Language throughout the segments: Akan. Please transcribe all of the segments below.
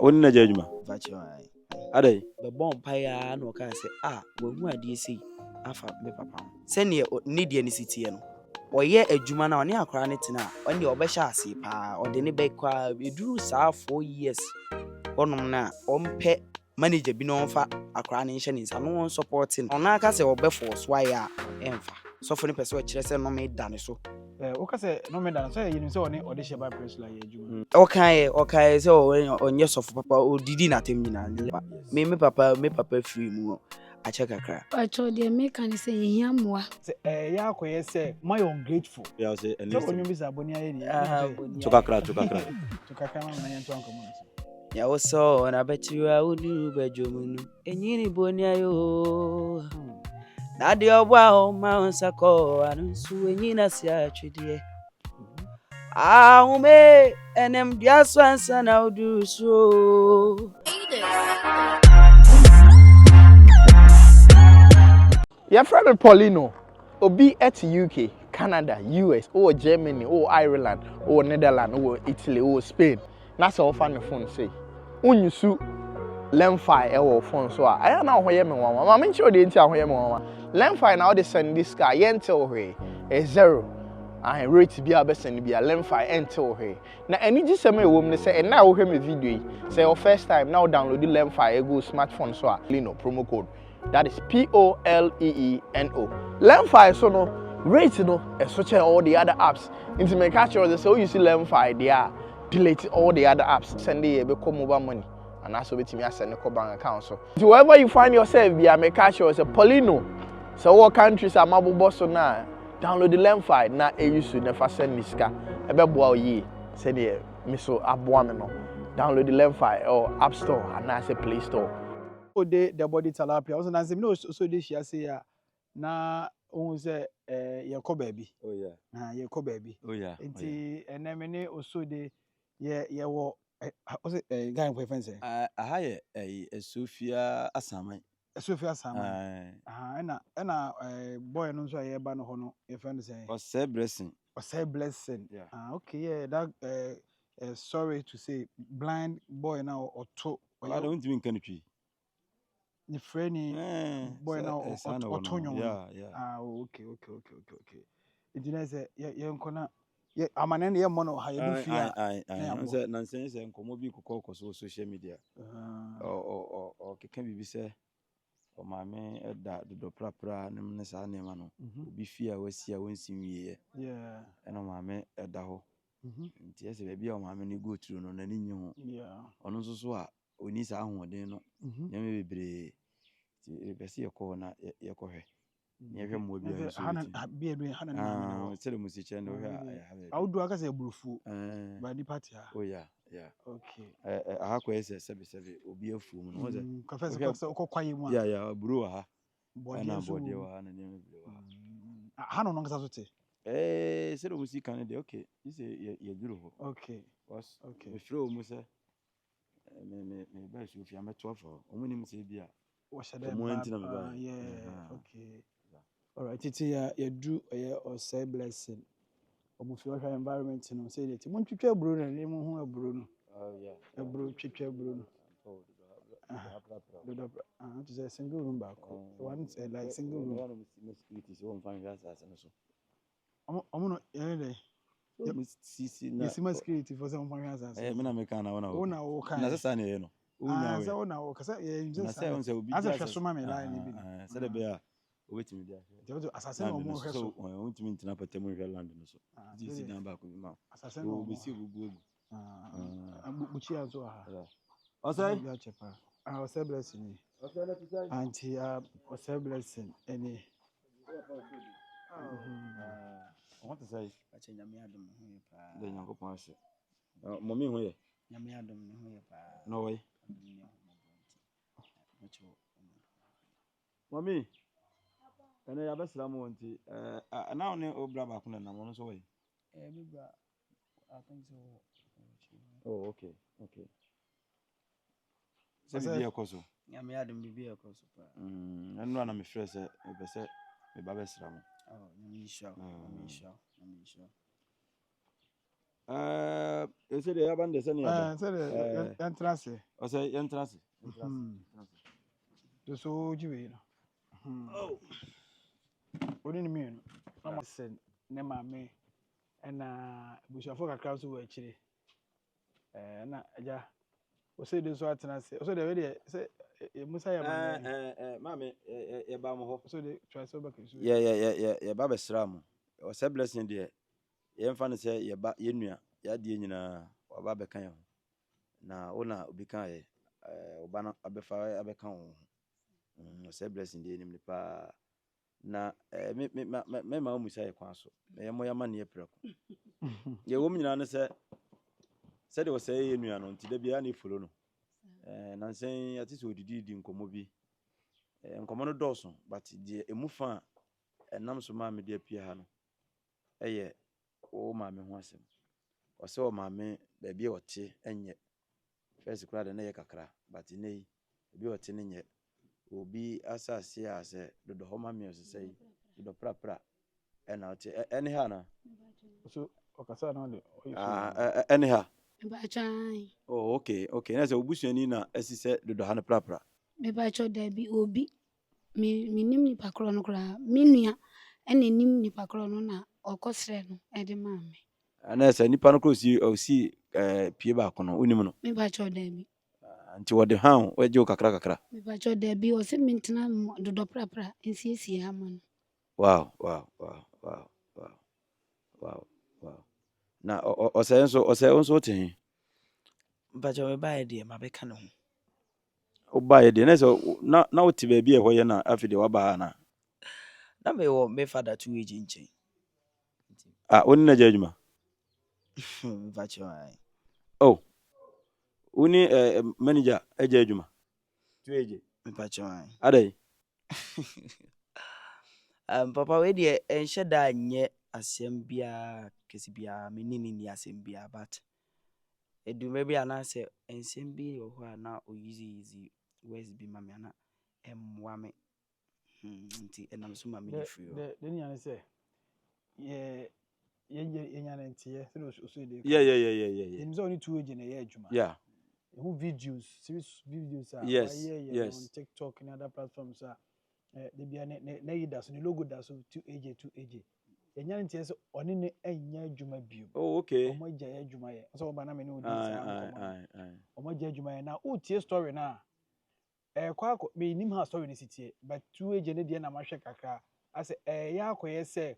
Woni na jadwuma. Vachi Adai. the bomb paya no ka say we hu ade sei afa me papa ho. Se ne need ye ni sitie no. Oye adwuma na one akora ne tena one obehya ase pa ode ne bekwa eduru saa 4 years. Onom na ompe manager bi no mfa akora ne nhye ne nsa no won supporting. Ona aka say obe force why a emfa. So for ne person kire say no me da ne so. Oka say no me da so you say one ode sheba press la ye adwuma. Okay so onye so for papa odidi na tem nyina. Me papa free mu a check akra. Pacho de make an say hia moa. Say ya akoye say my ungrateful. Yeah, say So onyu bi sa boni aye ni. Tukakra. Tukakra na yan to anko mo. Ya woso na betiwa udu bejomunu. Enyini boni ayo. Na de obwa o ma onsako anunsu enyina si atwedie. Ahume enem diaso ansa na udu so. Your friend Paulino, Obi at UK, Canada, US, or Germany, or Ireland, or Netherlands, or Italy, or Spain. That's all fan the phone say. When you sue Lemfi or phone so I don't know where you want. I'm sure they tell where you want. Lemfi now they send this guy until he is 0. I rate to be a best and be a Lemfi until he. Now any just a woman say and now hear me video. Say your first time now download the Lemfi go smartphone so Lino promo code. That is Poleeno. Lemfi so no rate no and switch all the other apps. Into my catch or so you see Lemfi they are delete all the other apps. Send the become mobile money and that's what me send the bank account. So wherever you find yourself, be a make catch or a Poleeno. So what countries are mobile boss now? Download the Lemfi na use never send niska. Ebe boa ye send the miso aboameno. Download the Lemfi or App Store and na say Play Store. The body tilapia also na say me so dey share say ya na ohun say ye ko baby. Oh yeah. Ye ko baby. Oh yeah. Nti eneme ne also dey ye wo also guy for friend say Aha ye Sofia Asaman. Sofia Asaman. Na boy no so ye ba no ho no ye friend say Ose blessing. Yeah. Okay, yeah, that sorry to say blind boy now or to I don't mean canopy. The friend boy now or Tonyo. Yeah. Okay. It didn't say yeah nkona yeah amanen ye mono ha you feel I say nonsense and komo bi ko social media. Or can be say o maame da do prapra nem ne sa ne ma no obi fia wasia wonsim wie yeah eno maame da ho nti ese be o maame ne go through no na ni nyi ho yeah ono so a oni sa ahoden no nyame bebre ti bese yeko na yeko hwe ne hwe mo bi an so hana sele musiche no hwe I would do aka say burufu by the party oh yeah okay aha ko ese sebe obi afu mu no ze confess ko kwaye mu yeah buru ha body wa na nyame bebre wa hana no ngasa so te sele musi kan de okay this ye duru ho okay was okay me fro mu se me ba shi ofi ameto afo omuni mu se bia wo shede ba yeah okay all right titi ya do or say blessing omufi ohwa environment no say that mun twetwa aburo na ne mu hu aburo no yeah aburo twetwa aburo no to say single room back one like single room one security so on fan gas as so omo no sisi na yes security for some fan gas me na me kan na ona wo kan na sasa ne no unya we so ona wo kasa na say on say obi as a hwesoma me line ni bi say de be a obetimi dia je assassin no mo hweso on timi ntina patem hwe land no so sisi dan ba ko bi ma assassin no be si ogugu buchi azo ha osai ya chepa osai blessing anti osai blessing any I want to say Ache nyame adom ho ye pa de nyankopon ase mommy ho ye nyame adom ho ye pa no way mommy ene ya besra mo nti na one obra ba ko na mo so way bibra I think so oh okay se bi ekoso nyame adom bi ekoso pa eno na me frɛ sɛ me pɛ me ba besra mo nyame sha You say the Yaban, the Sunny. Say the entrance. I say entrance. The so you Oh. What do you mean? I'm saying, Nema me, and Bushafo across the way, actually. Na ja o say this what na say o say the way say musa ya man Mama e ba mo ho so the try so back so yeah ba be sram o say blessing there ye mfa ne say ye ba ye nua ya de nyina o ba be kan ho na ona obi kan ye oba na abefa abeka ho o say blessing there nim pa na me ma musa ye kwan so ye mo ya ma ne ye preko ye wo nyina ne say de o say ye nua no nti da bia na follow no nansen ati so didi nkomo bi nkomo no dɔso but die emu fa enam so ma me de apia ha no eye o ma me ho asem o se o ma me ba bi ote enye first kura de na ye kakra but nei bi ote ne nye obi asase a se dodo ho ma me o se sei dodo pra na ote ene ha na so okasa na de ene ha Mebachai. oh okay na se obusuani na asise dodo ha no pra Mebacho Debbie Obi. Minim nipa kro no kra. Minua ene nim nipa kro no na okosre no e de ma me. ana se nipa no krosi osi pie ba kono unim no Mebacho Debbie. nti wo de han o je o kakra Mebacho Debbie o se mentena dodo prapra nsiesie ha man. wow na o se nso te But you buy the Mabeka no. o ba ye de na se na o te ba bi e ho ye na afide wa ba na Na me father 2 age nche. oni na je adwuma But you oh oni manager eje adwuma tu eje but you adai papa we de enhye da nye asem bia kesi bia me ni asem bia but edume bia na se ensem bi wo ho na o easy words bi ma me na emwa me nti enam so ma me di free the nyan say ye nyan ntie so so de yeah him say only 2 age na ye adwuma yeah who videos series videos are yes on TikTok and other platforms are they be na yida so the logo da so 2 age nyan ntie so oni ne anya adwuma bio oh okay omo gya ye adwuma ye so oba na me ne odi sa ai omo gya adwuma ye na o tie story na kwa me nim ha story ne sitie but 2 age ne de na mahwe kakra ase ya akoye say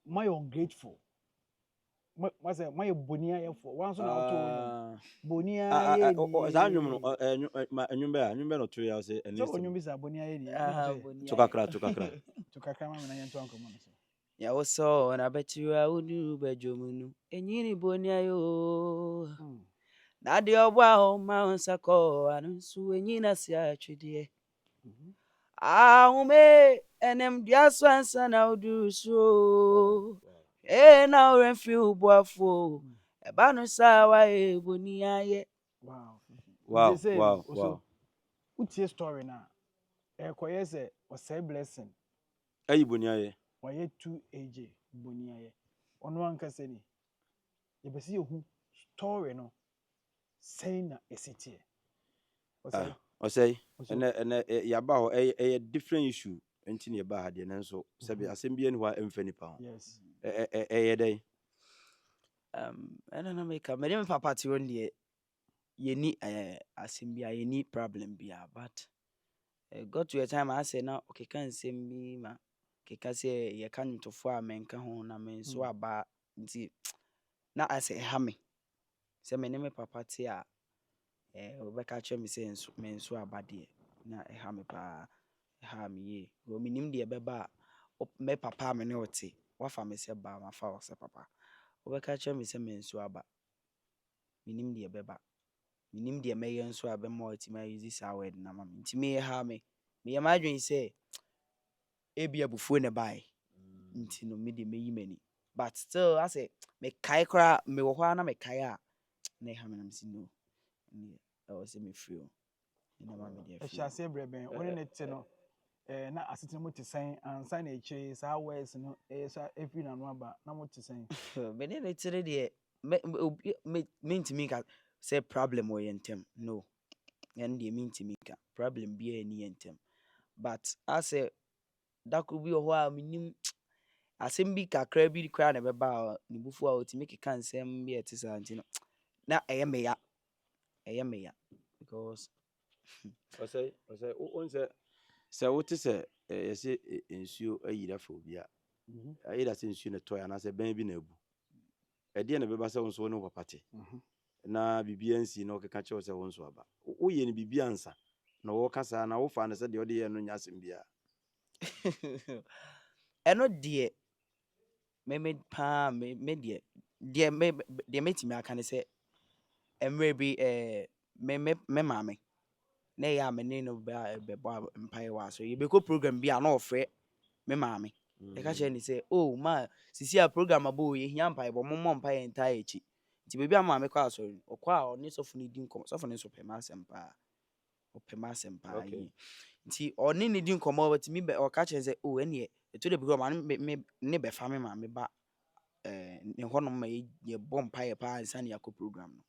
my ungrateful my bonia ye for one so na auto bonia ye ni za nwum no anwumbe no to ya se ene so onwum bi sa bonia ye ni to kakra to kakra ma na ye to ankomo no so ya wo so na betua unu bejomunu enyini bonia yo na de obwa o ma nsako anunsu enyina si atwede ahume enem dia so ansa na uduso na oren fi ubuafo eba no sa wa bonia ye wow utie story na koye say o say blessing ayi bonia ye waye 2 age bonia ye ono anka se ni ye besi ehu story no say na esitie o say ene ya ba ho e different issue enti ne ba ha de nanso sabi asem bi ani ho emfani pa ho yes ye dai ena na make me papa ti on de yeni asem bia yeni problem bia but got to a time I say na okay kan sem bi ma keka say ye kan ntofo a menka ho na men so aba nti na ase ha me se me ne me papa ti a obeka che me say men so aba de na ha me pa ha me ye o minim de beba me papa me ne oti wafa me se ba ma fa o se papa obeka che me se men so aba minim de beba minim de me ye nso aba ma oti ma use sa word na ma nti me ha me ye ma adwen say ebia bufuo ne bai nti no me de meyi mani but still I say me kai kra me wo ho na me kai a na ha me na me si no ni o se me free o na ma me de free sha se breben woni ne te no na asetene mo te san ansa na eche sa words no sa every na no aba na mo te san me ne tire de mean me ka say problem or yentem. No. And they mean to me ka problem be any yentem. But I say that could be a while minim asɛm bi kakra bi kra na bɛba ne bufu a otimi keka nsɛm bi ɛte saa nti no na ɛyɛ meya because ɔsɛ onse sɛ wote sɛ yɛsɛ nsuo ayira fa obi a ayira sɛ nsuo ne tɔɛ anaasɛ bɛn bi na abu ɛdeɛ na bɛba sɛ wo nso wo ne wo papa te na biribi ansi na ɔkeka kyerɛw sɛ wo nso aba woyɛ no biribi ansa na wɔka saa na wofa no sɛ deɛ ɔde yɛ no nya asɛm biara ɛno deɛ me paa me deɛ metimi aka ne sɛ mmerɛ bi me maame na ɛyɛ a mene no bɛbɔ mpaeɛ wɔ aso yɛbɛkɔ program bi a na ɔfrɛ me maame ɛka kyerɛ ne sɛ oh ma sisi a program abɔ yɛhia mpaeɛbɔ mommɔ mpaeɛ ntaa akyi nti baabi a maame kɔ asɔre no ɔkɔ a ɔne sɔfo no di nkɔmmɔ sɔfo no nso pɛ m'asɛm paa ɔpɛ m'asɛm paa yie nti ɔne ne di nkɔmmɔ ɔtumi ɔka kyerɛ sɛ oh ɛneɛ ɛto de bi ma ne bɛfa me maame ba ne hɔnom ma yɛbɔ mpaeɛ paa nsa ne yɛakɔ program no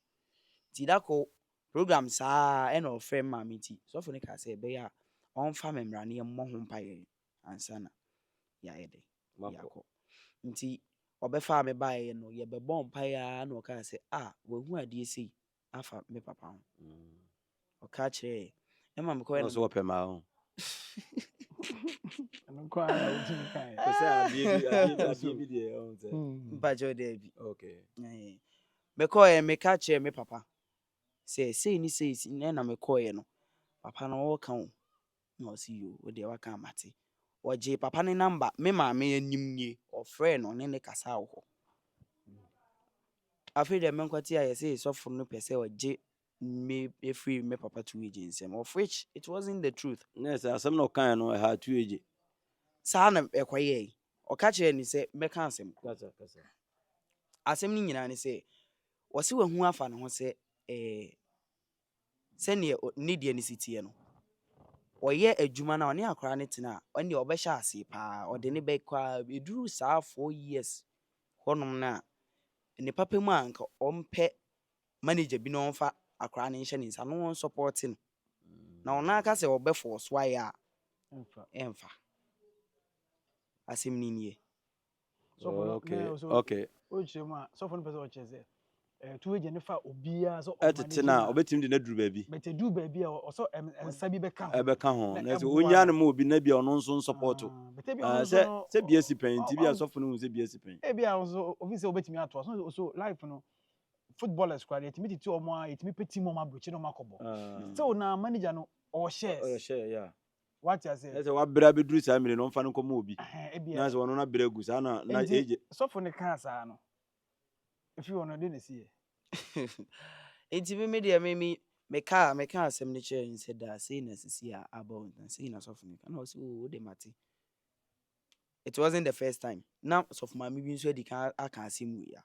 nti dako program saa ɛna ɔfrɛ maame nti sɔfo no ka sɛ ɛbɛyɛ a ɔmfa me mmara ne yɛmmɔ ho mpaeɛ ansa na yɛayɛ dɛ yɛakɔ nti ɔbɛfa me baeɛ no yɛbɛbɔ mpaeɛ a na ɔka sɛ wahu adeɛ sei afa me papa ho ɔka kyerɛ ɛma mekɔɛ no wɔpɛ ma ho mpakyɛw dɛ bi mekɔɛ meka kyerɛ me papa sɛ sei ne sei na mekɔɛ no papa no wɔka wo na ɔse yo wodeɛ waka amate ɔgye papa ne namba me maame anim nie ɔfrɛ no ne ne kasa wɔ hɔ afei deɛ menkɔte a yɛsɛ sɔfo no pɛ sɛ ɔgye me free me papa to age nsɛm of which it wasn't the truth yes asɛm na ɔkae no ɛha to age saa na ɛkɔyɛe ɔka kyerɛ ne sɛ mɛka asɛm asɛm no nyinaa ne sɛ ɔse wahu afa ne ho sɛ sɛneɛ ne deɛ ne siteɛ no ɔyɛ adwuma no a ɔne akwaraa ne tena a ɔne ɔbɛhyɛ ase paa ɔde ne bɛkɔ ɛduru saa 4 years hɔnom no a ne papa mu a nka ɔmpɛ manager bi na ɔmfa akwaraa ne nhyɛ ne nsa no wɔn support no na ɔno aka sɛ ɔbɛfɔ so ayɛ a ɛmfa asɛm ni nie okay okyerɛ mu a sɔfo no pɛ sɛ ɔkyerɛ sɛ tu agye ne fa obiara sɛ ɛtete na ɔbɛtumi de no aduru baabi bɛtɛ duru baabi a ɔsɔ nsa bi bɛka ho na sɛ ɔnya no ma obi na bia ɔno nso nsupporto sɛ bia si pɛn nti bia sɔfo no hu sɛ bia si pɛn bia nso obi sɛ wobɛtumi atoa so life no footballers kora yɛtumi tete ɔmo a yɛtumi pɛ team ɔmo aburokyi na ɔmo akɔbɔ still na manager no ɔhyɛ wate ase sɛ wabrɛ abɛduru saa mmere no ɔmfa no nkɔma obi na sɛ ɔno no abrɛ agu saa na ɛgye sɔfo no kaa saa no ɛfiri ɔno de ne siyɛ nti me deɛ meka asɛm no kyerɛ ne sɛ daa sei na sisi a abɔ na sei na sɔfo no ka na ɔsɛ wode mate it wasn't the first time na sɔfo maame bi nso adi ka aka asɛm wei a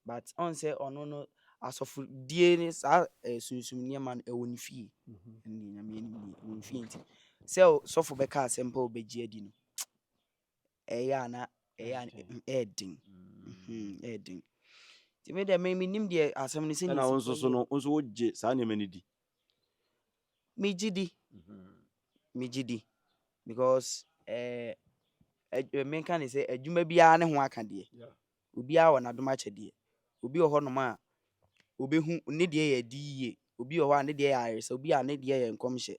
but on sɛ ɔno no asɔfo die ne saa sunsum nneɛma no ɛwɔ ne fie ɛne nyame anim nie ɛwɔ ne fie nti sɛ sɔfo bɛka asɛm pa wobɛgye adi no ɛyɛ ɛɛden nti me deɛ menim deɛ asɛm no sɛ ɛna wo nso so no nso wogye saa nneɛma no di megye di because menka ne sɛ adwuma biara ne ho aka deɛ obiara wɔ n'adom akyɛdeɛ obi wɔ hɔnom a obɛhu ne deɛ yɛ di yie obi wɔ hɔ a ne deɛ yɛ ayaresa obi a ne deɛ yɛ nkɔmhyɛ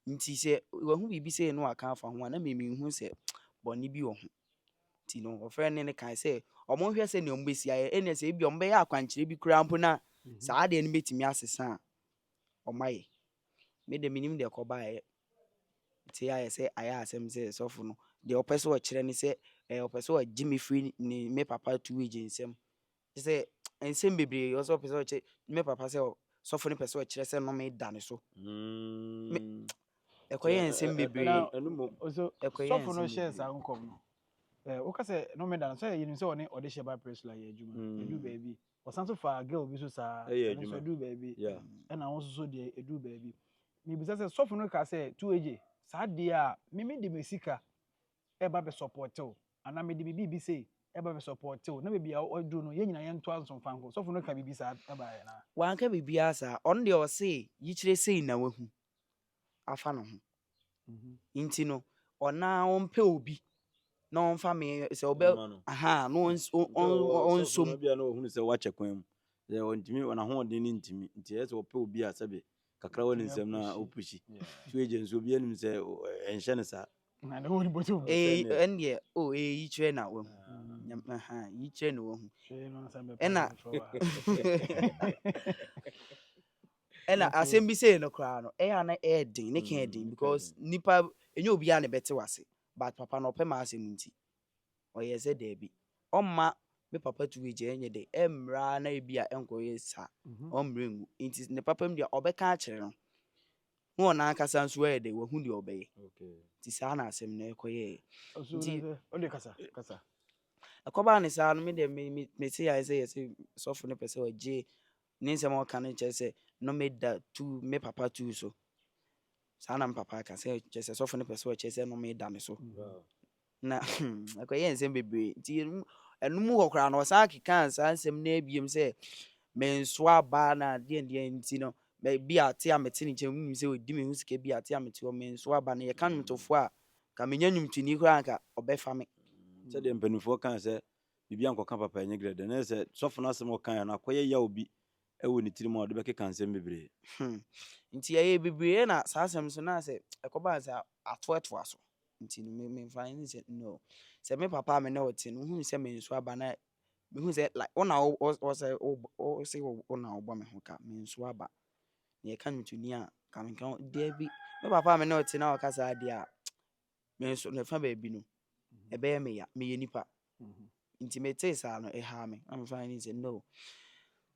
nti sɛ wahu biribi sɛ no aka afa ho a na memehu sɛ bɔne bi wɔ ho nti no ɔfrɛ ne kae sɛ ɔmo hwɛ sɛ ne ɔmo bɛsi ayɛ ɛnɛ sɛ ebi ɔmo bɛyɛ akwankyerɛ bi koraa mpo na saa deɛ no bɛtumi asesa a ɔmo ayɛ me de menim deɛ kɔbaeɛ nti ayɛ sɛ ayɛ asɛm sɛ sɔfo no deɛ ɔpɛ sɛ ɔkyerɛ ne sɛ ɔpɛ sɛ ɔgye me firi ne me papa to agye nsɛm sɛ nsɛm bebree ɔsɛ ɔpɛ sɛ ɔkyerɛ me papa sɛ sɔfo no pɛ sɛ ɔkyerɛ sɛ nɔma da ne so ɛkɔyɛ nsɛm bebree sɔfo no hyɛ saa nkɔm no woka sɛ nɔma da no sɛ yɛnim sɛ ɔde hyɛ ba press la yɛ adwuma ɛdu baabi ɔsan so fa girl bi so saa ɛno nso ɛdu baabi ɛna wo nso so deɛ ɛdu baabi mebisa sɛ sɔfo no ka sɛ tu agye saa deɛ a meme de me sika ɛba bɛ support o ana me de me bibi sei eba be support you na baby a odu no ye nyina ye nto anso fanko sofo no ka bibi sa eba ye na wanka bibia sa on de o se yikyire sei na wahu afa no ho nti no ona ompe obi na omfa me se obe aha no on so no bia no ohunu se wache kwan mu ye ontimi ona ho de ni ntimi nti ye se ope obi a sebe kakra woni nsem na opushi so agents obi anim se enhye ne sa na de woni botu ende yikyire na wahu aha yikyire na wahu ena ena asem bi say no kra no ya na din ne kan din because nipa enye obi a ne bete wase but papa no pema asem nti oye se da bi omma me papa tuwe je enye de emra na ebi a enkoye sa omrengu nti ne papa m de obeka a kire no no na akasa nso e de wahu de obeye nti sa na asem na ekoye nti o de kasa akoba ne sa no me de me say ya say sofo ne pese oje ni nsem o kan che se no me da tu me papa tu so sana papa ka se che se sofo ne pese o che se no me da me so na akoye nsem bebre ti enu mu hokra no sa kika sa nsem na ebiem se me nso aba na de nti no bi ate amete ni che mu se odi me hu sike bi ate amete o me nso aba na ye kan mtofo a ka menya nwumtuni kura nka obefa me se de mpanifo kan se bibia nkoka papa enye grade na se sofo na asem o kan na akoye ya obi ewo ni tiri mo de be keka nsem bebre nti ye bebre na sa asem so na se ekoba se ato aso nti me find se no se me papa me na oti no hu se me nso aba na me hu se like ona o se ona obo me ho ka me nso aba ye kan nwumtuni a ka me kan de bi me papa me na oti na o kasa ade a me nso ne fa ba bi no ebe me ya me ye nipa nti me tey sa no e ha me am find se no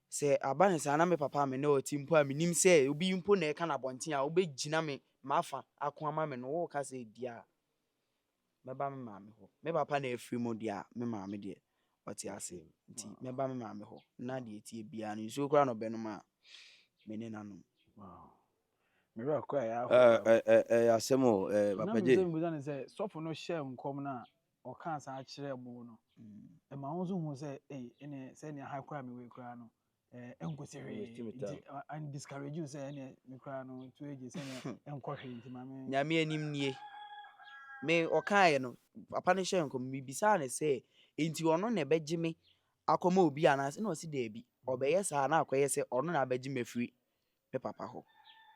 se abane sa na me papa me na oti mpo a menim se obi mpo na e ka na bonten a obegina me mafa ako ama me no wo ka se dia me ba me ma me ho me papa na afiri mo dia me ma me de oti ase nti me ba me ma me ho na de tie bia no nso kura no be no ma me ne nanom me ra kwa ya asemo papa je na me buza se sofo no share nkom na o kan sa a kire mo no e ma ho so hu se ene se ne ha kwa me we kura no enkosehwe and discourage you say ene me kura no to eje se ne enkohwe nti ma me nyame anim nie me okaye no papa ne hye nkom bibisa ne se enti ono na beje me akoma obi anase na osi da bi obeye sa na akoye se ono na beje mafiri me papa ho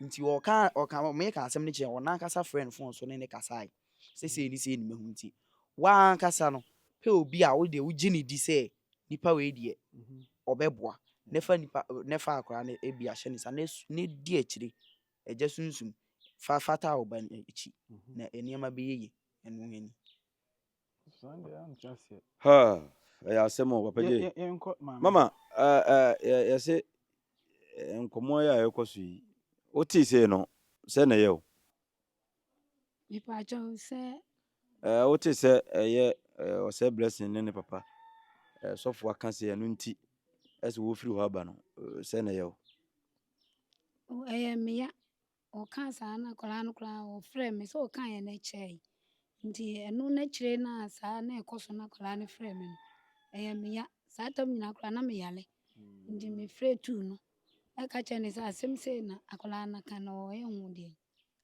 nti oka me ka asem ne che ona akasa friend phone so ne kasai se ni mehu nti wa akasa no pe obi a wo de wo gini di se nipa we die obeboa nefa akora ne ebi ahye ne sa ne di akire eje sunsum fata oban echi na eniema be yeye enu heni Sunday am just here asemo papa je mama ya se nkomo ya ekoso yi oti se no se na ye o me pa cho se oti se ye o se blessing ne papa sofo aka se enu nti ese wo firi ho aba no se na ye o me ya o kan sa na kola no kra o frɛ me so o kan ye na chei nti enu na chire na sa na ekoso na kola ne frɛ me no me ya sa tam nyina kra na me yale nti me frɛ tu no aka che ne sa asem se na akola na kan o ye hu de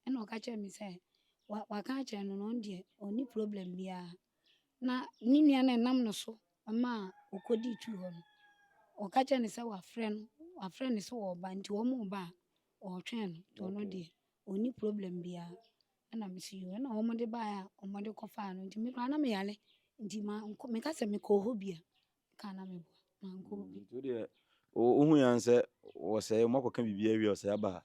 ena o ka che me se wa kan che no no de oni problem bia na ni nua na nam no so ama okodi tu ho no o ka che ne se wa frɛ ne so wo ba nti wo mu ba o twen no to no de oni problem bia na me si yo na wo mo de ba ya o mo de kofa no nti me kra na me yale nti me ka se me ko ho bia ka na me bo na nko bi to de ohu yan se wo se mo akoka bibia wi o se aba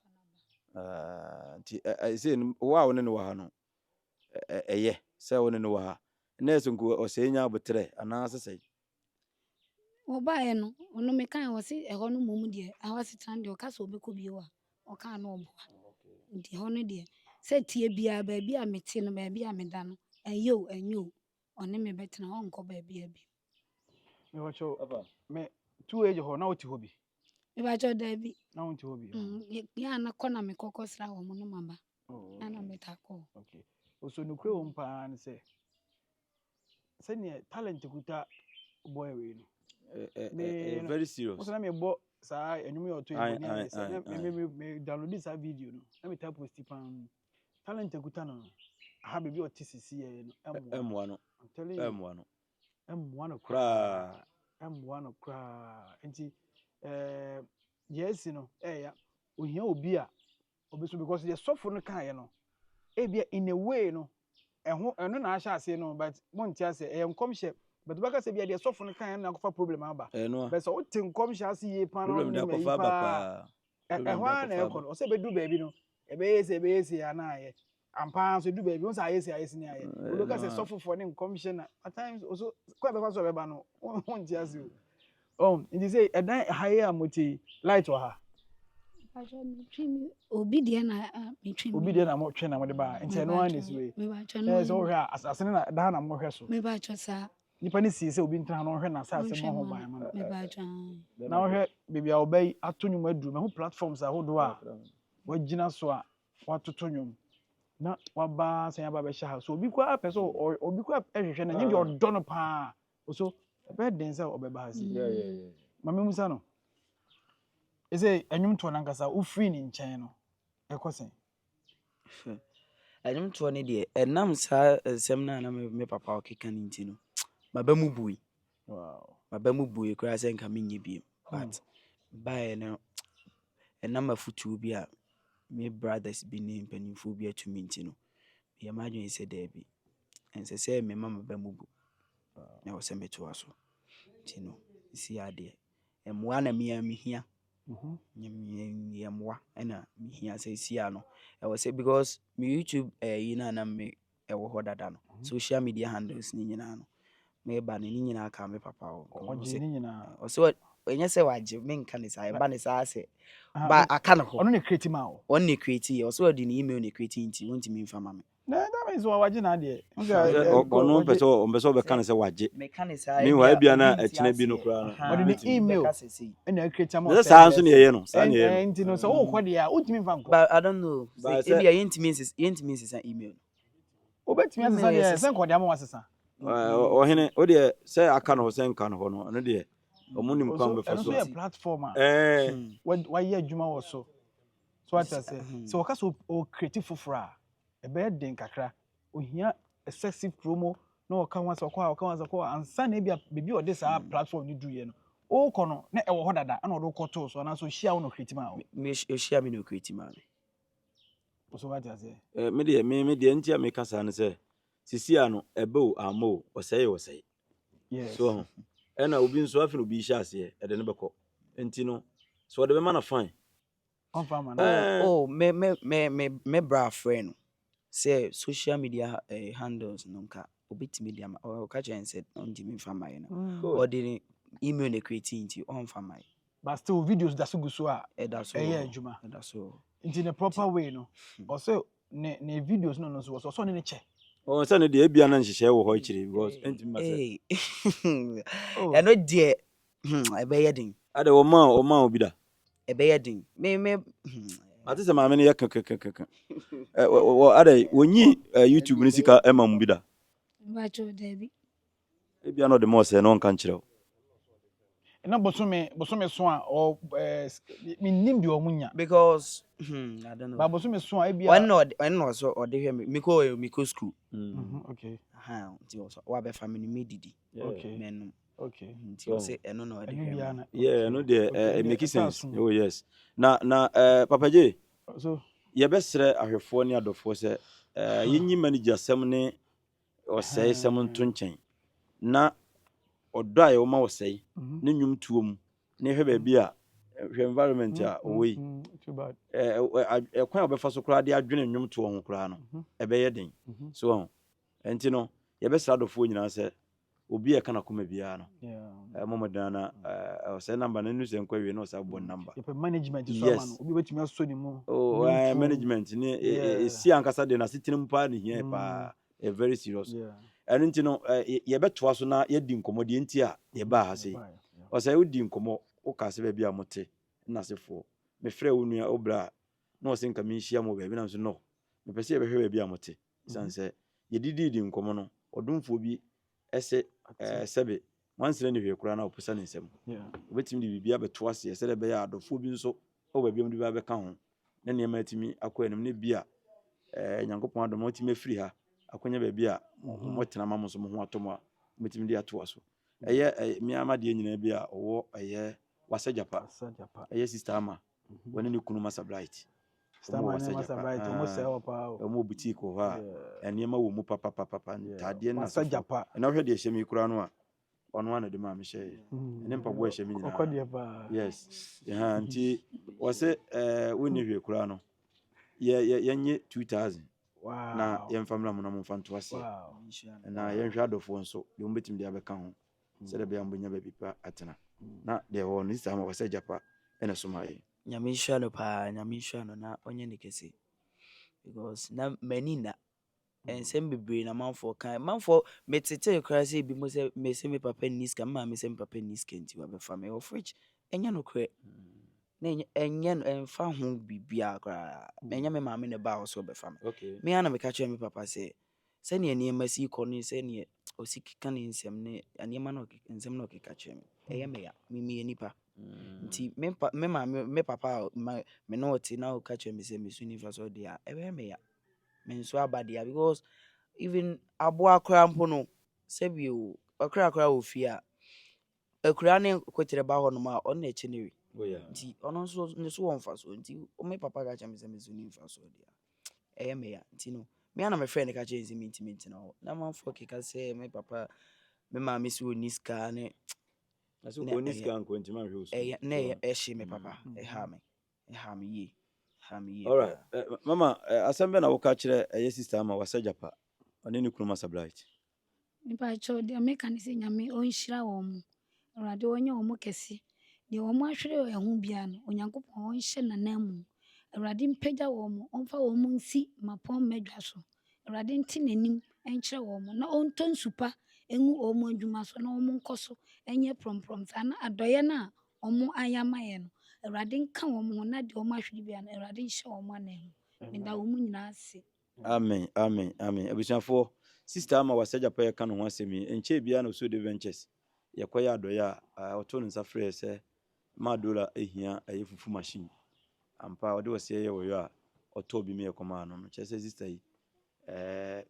nti se wa wo ne no wa ha no eye se wo ne no wa ha na so nko o se nya abotre ana sesai o ba ye no ono me kan wo se e ho no mom de a ho se tran de o ka so be ko bi wa o ka na obo nti ho no de se tie bia ba bia me tie no ba bia me da no enyo one me betena ho nko ba bia bi me wacho me tu eje ho na oti ho bi me ba cho da bi na oti ho bi ya na kona me kokosra wo mo no maba ana me ta ko okay oso nukre wo mpa ne se ne talent kuta boy we no very serious. Most na me bo sa enwum yo to e Aye, boni aye, ade say aye, me download this video no na me type post pan talent ekuta no ha be bi o TCC no M1 no I'm telling you M1 no M1 kra M1 nti yes no ya ohia obi a obeso because the suffer no kan ye no e bia in a way no eno na ahya ase no but monti ase enkom hye but baka se bia the suffer no kan na kofa problem aba no but so what nkom hye ase ye pa no problem da ko fa ba pa ehwa na e kono o se be du baabi no e be yesi ya na aye ampa so du baabi o sa ayesi ni aye o beka se suffer for ne nkom hye na at times also kwa be kwa so be ba no monti ase nti say edan haye amoti light wa ha Pacho mi trim obi de na mi trim. obi de na mo twe na mo de ba nti no one is way Me ba cho na no. so hwe asase na da na mo hwe so Me ba cho sa. nipa ni si se obi ntra no hwe na asase mo ho ban ma Me ba cho. na hwe bibia obai atonwum aduru me ho platforms ahodo a wagina so a watoto nwum na waba san aba be sha so obi kwa person obi kwa ehwehwe na nye de odo no pa so be den se obeba ha si mama musa no ese enwum to na nkasa wo free ni nchen no ekosen Anyum to ne de enam sa sem na me papa okeka ni nti no maba mu bui wow maba mu bui kura se nka menye biem but by no enam afutu bi a me brothers bi ne mpanimfo bi atumi nti no ye madwen se da bi ense se me mama ba mu bu na wo se meto aso nti no si ade emwa na me hia yemwa ena me hia se si ano e wo se because me YouTube yina na me e wo ho dada no social media handles ni nyina no me ba ne nyina ka me papa wo oje ni nyina o se enye se waje me nka ne sa e ba ne sa se ba aka ne ho ono ne create ma o on ne create o se odi ne email ne create nti wonti me mfa ma me na that means waje na de ono peso be kan se waje me ka ne sa mi wa bia na akina bi no kra na odi ne email na create ma o sa so ne ye no sa ne ye no nti no so wo kwa de a utimi mfa nko but I don't know But say ebia yentimi sesa email obetimi asesa de se nko de ama wasesa o hene o de se aka no se nka no no no de o munim kwan be fa so so platform a why ye adwuma wo so what I say so waka so o creative fofora e be den kakra ohia excessive promo na waka wansa kwa ansa na bia bebi o de sa platform ni duye no o kono na e wo ho dada na o do koto so na so hia wo no creative ma me share me no create ma me so what I say me de ntia me kasa ne se sisia no ebe o amo o sei yes so ena obi nso afi no bi hia ase e de ne beko enti no so de be ma na fine confirm me bra friend say social media handles no nka obetimi dia ma o ka chen said on di me fama you know or the email na create nti on fama but still videos da so guso a that's so adwuma that's so in a proper way no also ne videos no so ne che o se ne de ebia na nhihye wo ho chiri because enti ma se eno de ebe yedin ade o ma obi da ebe yedin me ati se ma me ne ye kan ade wonyi YouTube ni sika ema mu bi da Ba cho Debbie. ebia no de mo se no nka nkyerɛ na bosome so a o minim de omunya because I don't know ba bosome so a ebia when no so or dey hear me miko school okay nti so wa be family me didi okay men okay nti o say eno no dey hear me yeah no de it make sense oh yes na Papa J so ye besre ahwefo ne adofo se yenyi manager sem ne o sei sem nto nchen na odo aye wo ma wo sei ne nwum tuo mu ne hwe ba bi a hwe environment a owei too bad kwan obefa so kra de adwene nwum tuo ho kra no ebe ye den so enti no ye besra adofo nyina se obi e kana koma bia no momodan na o se number na nu se nkwa wie no sa bo number ye management so ma no obi betumi aso ni mu management ni si ankasa de na sitinim pa ni hia pa very serious and nti no ye beto aso na ye di nkomo de nti a ye ba ha sei o say odi nkomo o ka se ba bia mote na sefo me frɛ wo nua obra na o se nka me hia mo ba bi na so no me pese ye behwe ba bia mote sanse ye di nkomo no odumfo bi ese sebe wansere ne hwe kura na oposa ne nsem obetimi de bibia beto ase se de be ya adofo bi nso o ba biam de ba beka ho na ne ma timi akọ enim ne bia nyankopon adom otimi afiri ha akonya ba bia mo tena ma mo so mo ho atom a betimi de ato aso mi amade nyina bia owo wasa japa sister ama woni ne kunu masa bright mo boutique ho a enema wo mu papa tade na wasa japa na hwe de hyemi kura no a ono ana de ma me hye ne mpaboa hyemi nyina yes nti wose woni hwe kura no yenye 2000 na yemfamla mo na mo fanto ase na yenhwe adofo nso de mo betim de abeka ho se de be ambonya ba bipa atena na de wo no sister ama wasa japa ena somaye nyamisha no na onye ne kese because na manina ensem bebre na manfo metete krase bi mo se me papa niska ma me se me papa niska nti wa be fa me of which enya no kre na enya enfa ho bibia kra enya me ma me ne ba so be fa me me ana me ka kire me papa se ne ene masi ko ni se ne osikika ne nsem ne ane ma no nsem no ka kire me eye me ya me nipa nti me papa me no oti na o ka kire me se me suni fa so dia ebe me ya me so abadia because even abo akra mpo no sebio akra ofia akra ne kwetere ba ho no ma on na cheneri nti ono so ne so won fa so nti o me papa ga chame se me suni fa so dia me ya nti no me ana me friend ka kire se me intimate na man for ka se me papa me ma me so niska ne aso ko niska nko nti man hwe so ne she me papa ha me ye all right mama asembe na wo ka kire sister ama wasa japa oni ne kunu masa bright nipa cho de meka ne se nyame onhyira wo mu awrade onye wo mu kese de wo mu ahwere ehu bia no onyankopon onhye nanamu awrade mpagya wo mu onfa wo mu nsi mapon medwa so awrade nti nanim enkyere wo mu na onton supa engu wo mu adwuma so na wo mu nkoso enye promprom sana adoye na wo mu ayamaye no awrade nka wo mu na de wo mu ahwere bia no awrade nhye wo mu anehu nda wo mu nyina ase amen abusiafo sister ama wasa japa ya kanu ho asemi enche bia no so de ventures yakoya adoya oto nsa frɛ sɛ ma dola ehia ayefufu machine ampa ode wose ye wo yo a oto bi me ekoma no kyese sister yi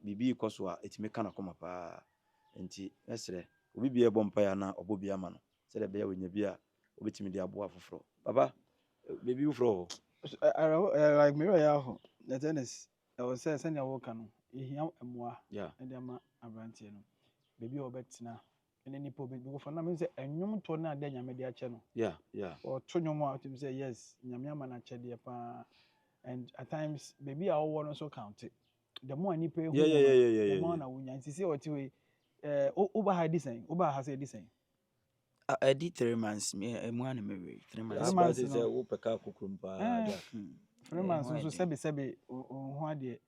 bibi ikoso a etime kana koma pa enti esre obi bia bompa ya na obobi ama no sɛ de be ya wonya bia obetimi de abo afoforo baba baby ufro like me ya ho the tennis I was say send your work no ehia emoa and ama abrantie no baby obetina ene nipa obi go for na me say enwom to na de nyame de ache no or to nwom a to say yes nyame ama na che de pa and at times baby a wo no so count it the more nipa ehu the more na wonya nti say oti we over high design over has a design I did 3 months me emu na me 3 months but say wo peka kokrumpa 3 months so sebe ho ade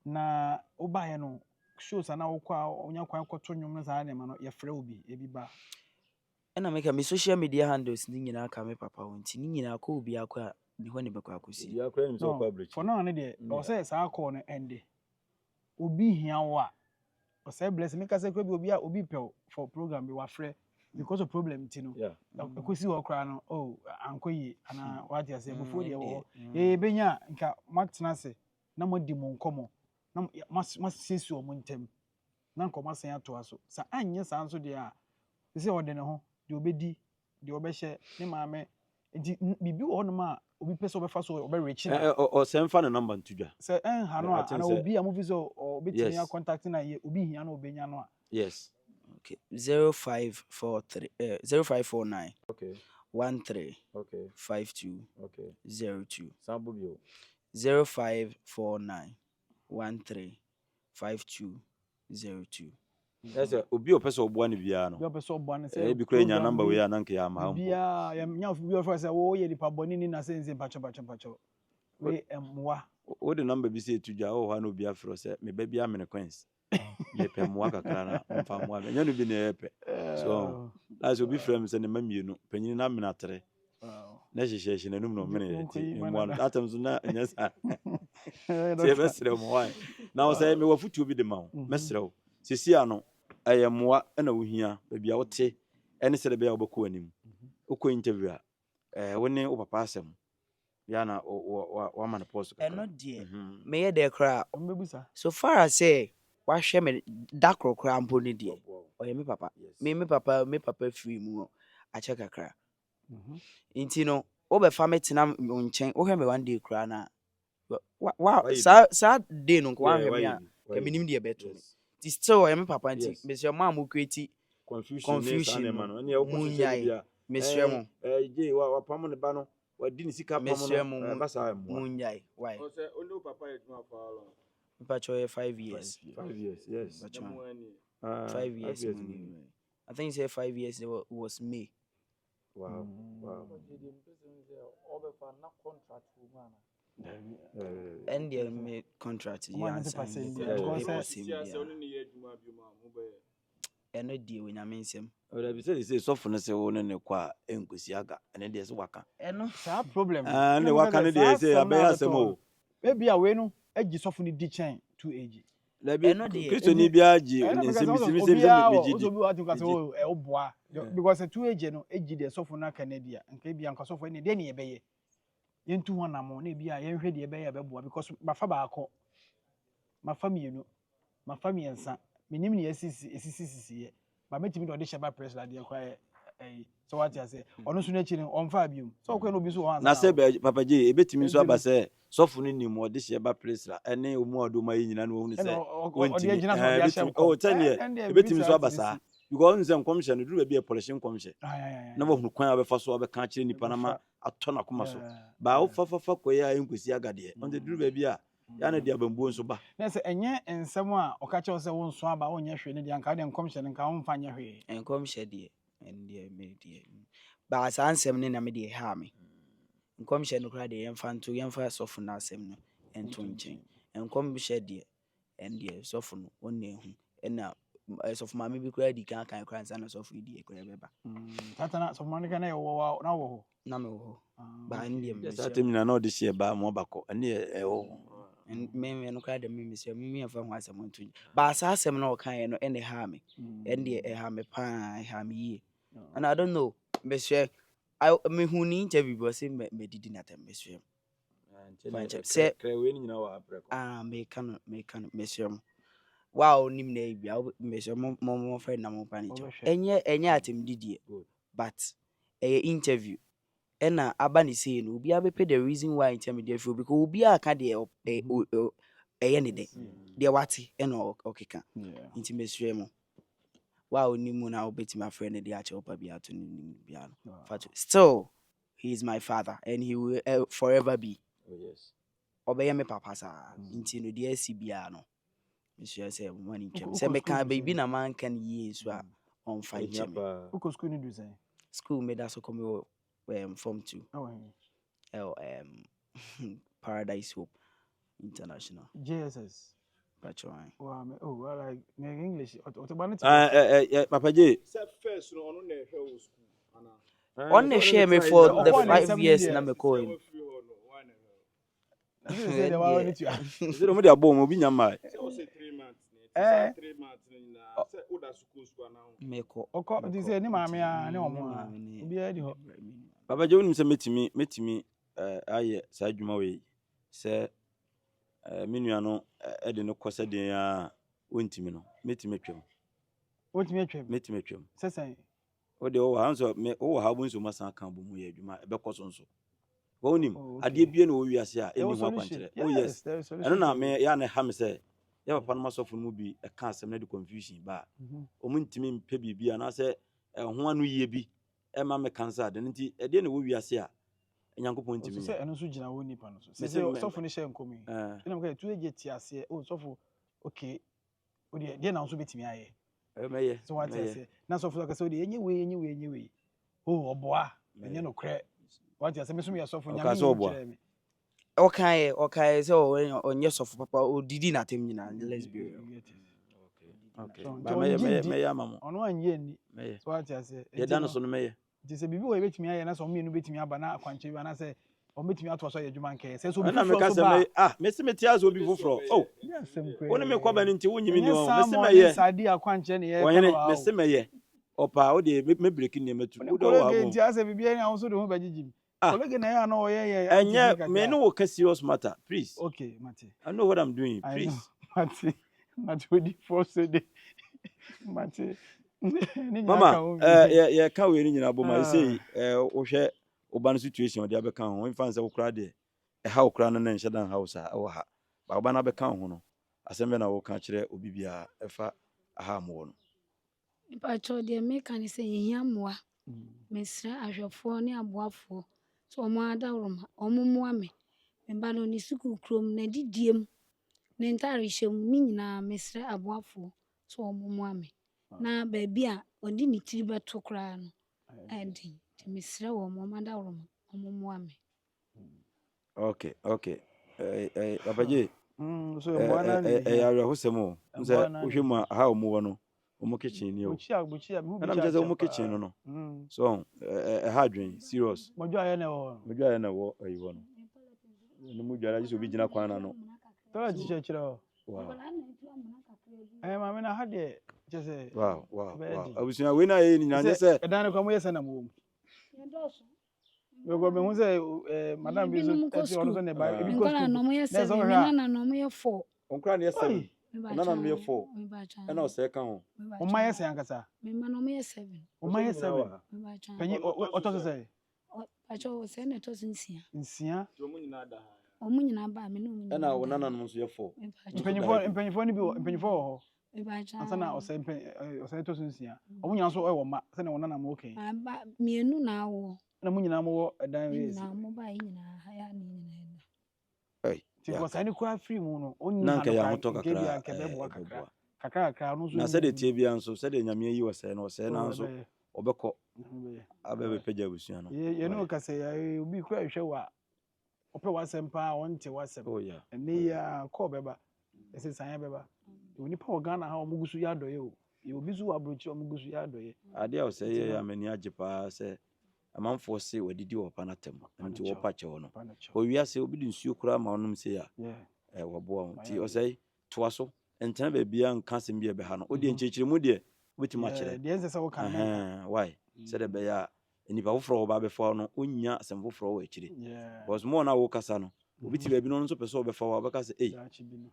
na obaye no shows na wo kwa onya kwan kwoto nwom no za na ma no ye frɛ obi ebi ba na make me social media handles ni nyina aka me papa wonti ni nyina ko obi akwa ni ho ne bekwa akosi ya kra ni so public for now ne de o say sa call no ende obi hia wo a o say bless me ka say kwa bi obi pe for program bi wa frɛ because of problem tino akosi wo kra no ankoyi ana what you say before dey wo benya nka matena se na modi mo nkomo na masisi o mo ntem na nkoma sen ato aso sa anye sa nso de a se ode ne ho de obedi de obehye ne maame enti bibi wo no ma obi pese obefa so oberechi na o sen fa ne number ntudwa se ha no ana obi a mo viso obetimi ya contact na ye obi hia na obenya no a yes okay 0543 0549 okay 13 okay 52 okay 02 Sambobio 0549 13 52 02 ese obi opese oboa ne bia no obi opese oboa ne se bi kura nya number we ya nanka ya ma bia ya nya obi ofa se wo ye dipa boni ni na sense pacho we emwa o de number bi se etudwa o ha no obi afro se me ba bia amene coins ye pe mwa kakra na mfa mwa nya no bi ne yepe so as obi frame se ne mamienu panyin na amena 3 na hyehyehye nanum no mene mwa atam so na nya sa se besre mo wa na o se me wafutu obi de ma o mesre o sisi ano ayemwa na wohia ba bia wote ɛne sɛ de bɛyɛ wobɛkɔ anim wokɔ interview a wo ne wo papa asɛm yana wama no post ɛno deɛ meyɛ dɛ koraa Mbebusa. so far as say wahwɛ me da koraa mpo ne deɛ ɔyɛ me papa me papa free mu akyɛ kakra nti no wobɛfa me tena mo nkyɛn wohwɛ me one day koraa na saa day no nko wahwɛ me a ka menim deɛ bɛto me nti still ɔyɛ me papa nti mesɛ ma mo create confusion munyae mesrɛ mo wapam ne ba no wadi ne sika pam no basa munyae why ɔsɛ only papa yɛ dwuma for how long mpacho 5 years 5 years yes 5 years I think say 5 years it was May. Wow. And they made contract and no deal when I mean some. Or I say softness on a qua enquisiaga and then there's waka. And no problem. And the waka say a bear some more. Maybe a win, edges of the chain 2 age. Christo ni biaji because a 2 age no age the sofona Canada and Kabian Kosovo any day be into one among maybe I am ready a because my fabako my family my family and son minimum SCC but met me to audition by press like the quiet so what I say on no on Fabium so can be so na say Papa J ebetimi so aba say sofo no nim odi she ba place la ene omu adoma yi nyina no hu say oh tell you ebetimi so aba sa because nse nkomhye no duru ba bi polish nkomhye na bo hunu kwan abefa so abeka kire nipa na ma ato na koma so ba wo fa koye a enkosi agade on the duru ba bi a ya na dia bambuo nso ba na say enye ensem a okache se wo nso aba onye hwe ne dia nka de nkomhye ne nka wo mfa nya hwe enkomhye de and me de ba asansem ne na me de ha me nkomhye no kra de yemfa nto yemfa sofo na asem no ento nchen nkomhye de and de sofo no wonne hu na sofo ma me bi kra di kan kra nsa na sofo di kra beba tata na sofo ma ne kana wo na wo ho na me wo ba ndie me satem na odi she ba mo bako ene wo me no kra de me se me yemfa ho asem nto ba asasem na o kan no ene ha me ende ha me pa ha me yi. And I don't know, Monsieur. Me who need interview because me did not Monsieur. Say, me can, Monsieur. Wow, nimne bia Monsieur mo friend na mo panicho. Enye atem didie. But interview. Ena abani say no, obi abepe the reason why intermediate feel because obi aka de ne de. De wati ena okeka. Inti Monsieur mo. Wow, nimu na obeti my friend the acha opa bia to nimu still he is my father and he will forever be. Oh yes. Obey me papa sa nti no de asi bia no. Monsieur say money chem. Say me kan baby na man kan yi so a on fight chem. Uko school ni do say. School me da so come form 2. Oh. Paradise Hope International. JSS. Wow, well, like English. Papa J. First, no, on the school. On the share me for the 5 years na me call him. Is it only a bomb obi nyama? 3 months. 3 months na say oda school now. Me ko. Oko di say ni maame a ne omo a. Obi e di ho. Papa J woni say metimi aye sa adwuma we say menua no de no kɔsɛ den a wontimi no metimi atwam metimi atwam sɛsɛn o de o ha nso me o ha bu nso masan kan bu mu yɛ adwuma ɛbɛkɔ so nso wonim adeɛ bie na wo wiase a ɛni ho akwankyerɛ oh yes ɛno na me ya na ha me sɛ ya papa no masɔfo mu bi ɛka asɛm na de confusion ba o mu ntimi mpɛ bibia na sɛ ho anu yie bi ɛma me kansa de nti ɛdeɛ na wo wiase a Nyankopɔn ntimi sɛ ɛno so gyina wo nipa no so sɛ sɔfo ne hyɛ nkomi ɛna mo ka tu ege ti ase o sɔfo okay o de na nso betimi ayɛ mɛyɛ so what say na sɔfo ka sɛ o de enye we o oboa enye no krɛ what say me so me sɔfo nyame okay sɛ onye sɔfo papa o didi na tem nyina let's be okay mɛyɛ mama ɔno anye ni so what say yɛ dan so no mɛyɛ Just a baby way betimi aye na so me no betimi aba na akwanche bi na say o betimi ato so ye dwuma nke say so bi na me ka say me se meti azo bi foforo oh yes woni me kwa ba nti wonyimi ni o me se meye sadi akwanche ne ye me se meye opa o de me breaking name tu Oni o de o kolege abo nti ase bibia ni awon so de ho bajiji. Ah. Kolege na ya na oye enye me no work serious matter please Okay, Mate. I know what I'm doing I please know. Mate we di force de. Mate. Ni nya mama ka o bi. ye ka we ni nyina bo ma Ah. say wo hwɛ oba no situation o de abeka ho in fact say wo kra de ha wo kra no na nhye dan house a wo ha ba oba na beka ho no asɛm na wo ka kyerɛ obi bia ɛfa aha mo no Mpacho de meka ni sɛ yehia mmoa. Mesrɛ ahwɛfoɔ ne aboafoɔ so ɔmo adawroma ɔmo mmoa me. Meba no ne sukuu krom na didiem ne ntare hyɛm ne nyinaa mesrɛ aboafoɔ so ɔmo mmoa me. Na baabi a ɔde ne tiri bɛto koraa no ɛden. Nti mesrɛ wɔ ɔmo adawroma ɔmo mmoa me. okay papa je So mboa na ni. ya ho sɛm o nse wo hwɛ mu aha mo wo no omo kitchen ni o Buchia mi na me sɛ omo kitchen no so ha adwen serious Mojo aye na wo. mo dwa na wo ayi wo no no mo dwa ji so bi gina kwan na no Tara chichechira o. wow Ma me na ha de je wow abusua we na ye ni na se edan ne kwa mo yesa na mo. We go me hu say madam bi so eti ono so ne ba ebi ko Nkɔla no mo yɛ There's 7 me already- nana no mo yɛ 4. onkra na ye Oi. 7 nana no ye 4 Mebacha. na o se ka ho O ma yesa yankasa. Me ma no mo yɛ 7. O ma yesa 7. Mebacha. Panyi o to so say Pacho sɛ na to nsia. nsia. Ɔmo nyina ba me no mo. na o nana no so ye 4 Mpanyifo ni bi mpanyifo wo ho. Mebacha. Ansa na o say to so nsia. O munya so e wo ma se na wo nana mo okay. Aba mienu na awo. Na mu nyina mo wo edan we Na mo ba yi nyina ha ya ni nyina. ai Ti ko sai ni kwa free mu no onyi na nka ya no hoto kwa, kakra nke bia nke be bo kakra. Kakra no so. na se de tie bia nso se de nyame yi wo se na o se na nso Ye obekọ abebe pagya abusua no no ka say obi kura hwe wa ope wasem pa onte wasem. oh yeah Ene ya ko beba. Ese san beba. Oni pa Ghana ha omugusu ya doye o. Ye obi zu abrochi omugusu ya doye. ade a o se ye amani ajepa se amanfo se wadidi wo pa na tem nti wo pa che wo no o wiase obi di nsuo kura ma onum se ya wobo wo nti o se toa so entena ba bia nka sem bia be ha no o de nchechire mu de obetima kire De ense se wo kan na. why se de be ya enipa foforo wo ba be fa no onya asem foforo wo akire because mo na wo kasa no obi ti ba bi no nso pese wo be fa wo be ka se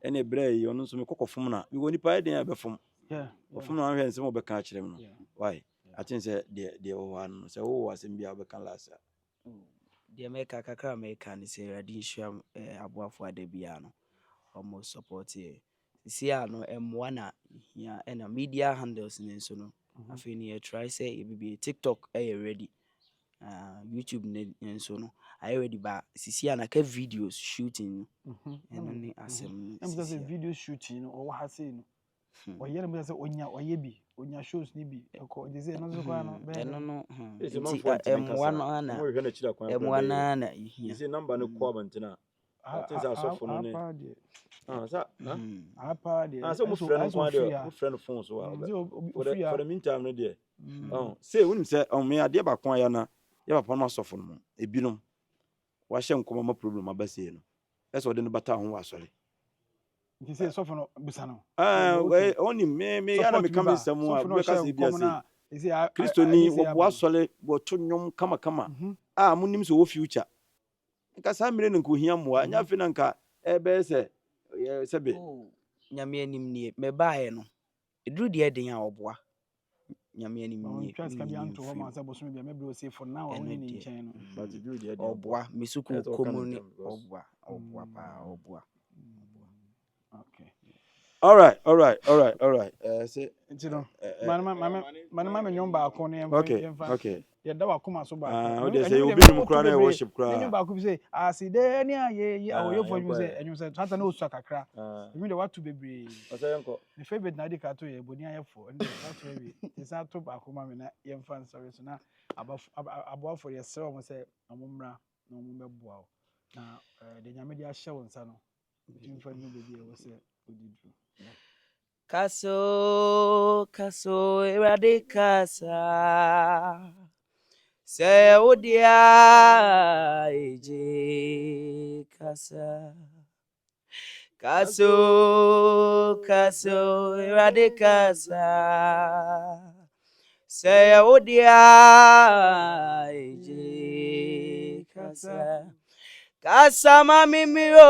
ene bre yi ono nso me kokofom na bi woni pa eden be fom ofom na hwe nsem wo be ka kire no why I think say the one say wo asem bia be kan last deɛ mɛka kakra mɛka ne sɛ awurade nhyia aboafo ada bia no ɔmo support yɛ sisi a no mmoa na hia ɛna media handles ne nso no afei ne yɛtry sɛ yɛbibie TikTok ɛyɛ ready YouTube ne nso no ayɛ ready ba sisi a naka videos shooting ɛno ne asɛm Em say video shooting no o ha say no o yere me say onya bi onya shows ni bi eko de say no so kwa no be ɛno no mmoa no ana mo hwe na chira kwan mmoa no na hia isi number no ko abantina atin sa asofo no ne sa apa de so mo friend no de mo friend phone so for the meantime no de say wonim say me ade ba kon ya na ya papa no asofo no ebinom wa hye nkoma ma problem abase no eso de no bata ho wasore nti say sofo no busa no oni me ya na me kam nsam a be ka say bia say Kristo ni wo asole wo to nyom kama a munim so wo future nka sa mire nko hia mmoa nya fe na nka ebe se sebe nyame anim nie me bae no eduru de den a oboa nyame anim nie trust ka bi anto ho ma say boso me bia me bro say for now oni ni nchen no but eduru de oboa misuku komuni oboa pa oboa okay all right say nti no manama me nyom ba ko ne okay ye da wa kuma so ba o de say obi num kra na worship kra nyom ba ko bi say aside ni aye awoye for you say enyum say tata na osu kakra you dey what to bebre o say enko the favorite na dey ka to ye boni aye for and that way we say to ba ko ma me na ye fan sorry so na abo for ye say o mo say omumra na omumbeboa o na de nyame dey ahye won sa no timfa no bebi e wo say odidu kaso eradicasa se odia eje casa kaso eradicasa Say odia eje kasa. Kasama mimiro,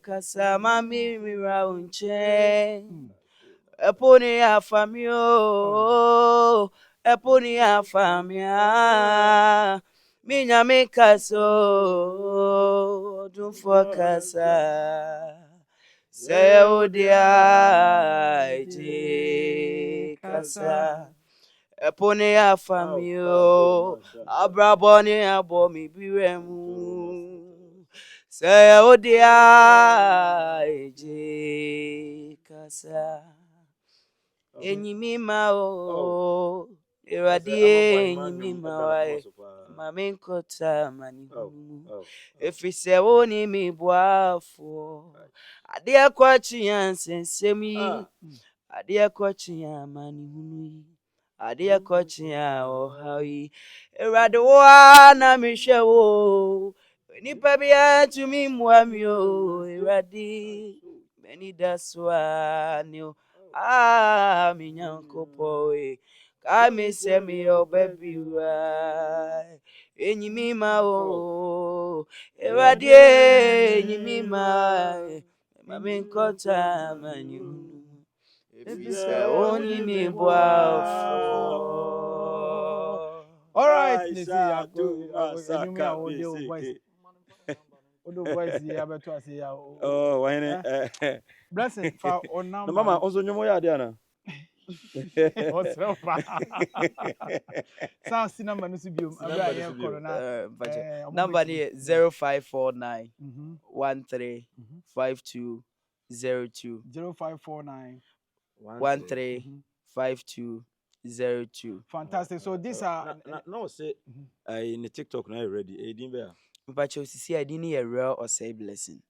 kasama mimira unche. Eponi afamio, eponi afamia. Minya mikaso, dumfo kasa. Say odia eje kasa. Epone afamio, abraboni abomi biremu. Say odia eje kasa. Enyimima o, eradie enyimima wae. Mame nkota mani hunu. Efise woni mi boafo. Ade kwachi yansensemi. Ade kwachi ya mani hunu. Ade kwachi ya ohawi. Erade wa na mishe wo. Nipa bia tumi muami o. Erade many daswa ni o. Mi nyankopo e. Kame se mi o baby wa. Enyimima o. Erade enyimima. Mame nkota mani hunu. Efise oni mi boafo. All right, Nisi, I go. And you may have audio voice. Audio voice here, but to say, Oh, why? Blessing for on No, number. mama, also nyomo ya Diana. What's up? Sound see number no subium. Abia yen corona. Number ni 0549 13 5202 0549 13 5202. Fantastic. So these are no say in the TikTok now already. Edin be. Mpacho sisi I didn't hear real or say blessing.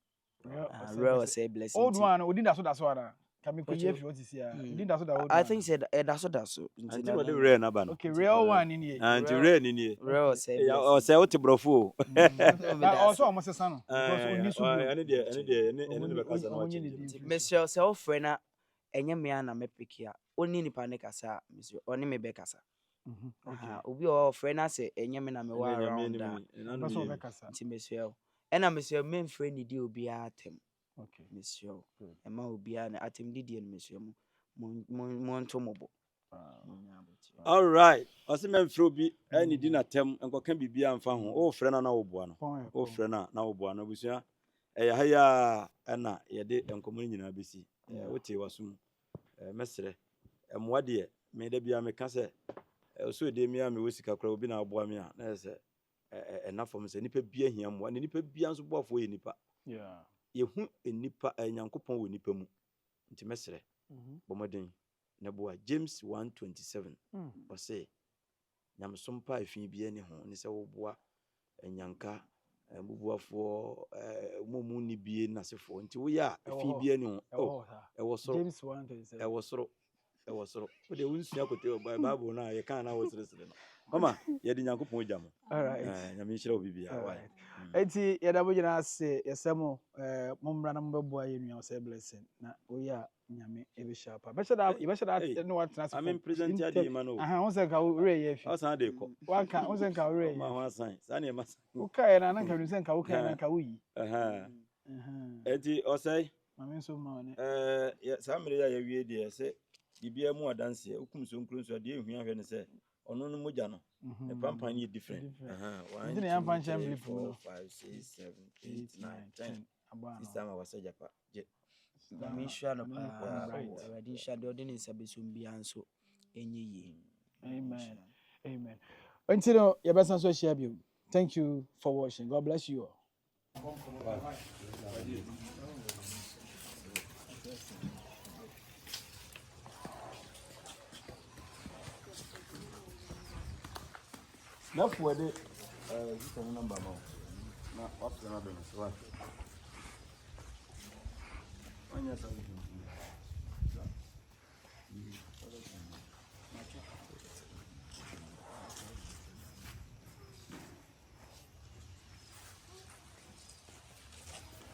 Real or say blessing. Old one, we didn't that's one. Can we put if you want to see? Didn't that's the old one. I think said that's. Until what the rare na ba no. Okay, real one in here. Until rare in here. Real or say blessing. O say what brofo. Also almost a son. Because only so. Any be kasa na wa change. Monsieur self friend enye me na me pikia. Oni nipa ne kasa, monsieur. Oni me be kasa. Obi o friend say enye me na me wa around. Person be kasa. Nti monsieur. Ena monsieur me friend ni di obi atem. Okay. Monsieur. Ema obi na atem di di monsieur mo nto mobo. All right. Ose me mfro bi any di na tem enko kan bibia amfa ho. O frɛ na wo boa no. O frɛ na wo boa no busua. Ha ya na ye de enkomo nyina besi. Wote wasum. Mesre. Emwa de me da bia me ka se so de mi a me wosika kra obi na aboa me a na se enafom se nipa bia hia mwa ne nipa bia nso boafo ye nipa. Yeah. Yehu enipa nyankopon wo nipa mu. Nti mesre. Bomoden na boa James 1:27 o say nyamsom pa afin bia ni ho ni se wo boa enyanka bubuafo mumu ni bie na sefo nti wo ya afin bia ni ho e wo soro James 1:27 e wo soro wo de wonsua kote o Bible na ye kan na wo sere no mama ye de nyankopon gya mo all right nyame nhyira wo bibia right enti ye da bo gina ase yesemo mommra na mbeboa ye nua say blessing na oya nyame e be sharp be shada no what trans I'm present ya di man o won say ka wo re ye fi o san de ko won say ka wo re ye ma ho asan sa na ma wo kai na ka say ka wo kai na ka wo yi enti o say mame so ma ne sa mere ya ye wie de say bibia mu adanse okum so nkuru so de ehua hwe ne say ono no mogya no the pampan is different 1 2 3 4 5 6 7 8 9 10 this time I was say japa me sure no pa already sure the ordinance abesum bia nso enye yi. Amen. Until no your best so share you. Thank you for watching. God bless you all. na for the this number now na what's the number so what anya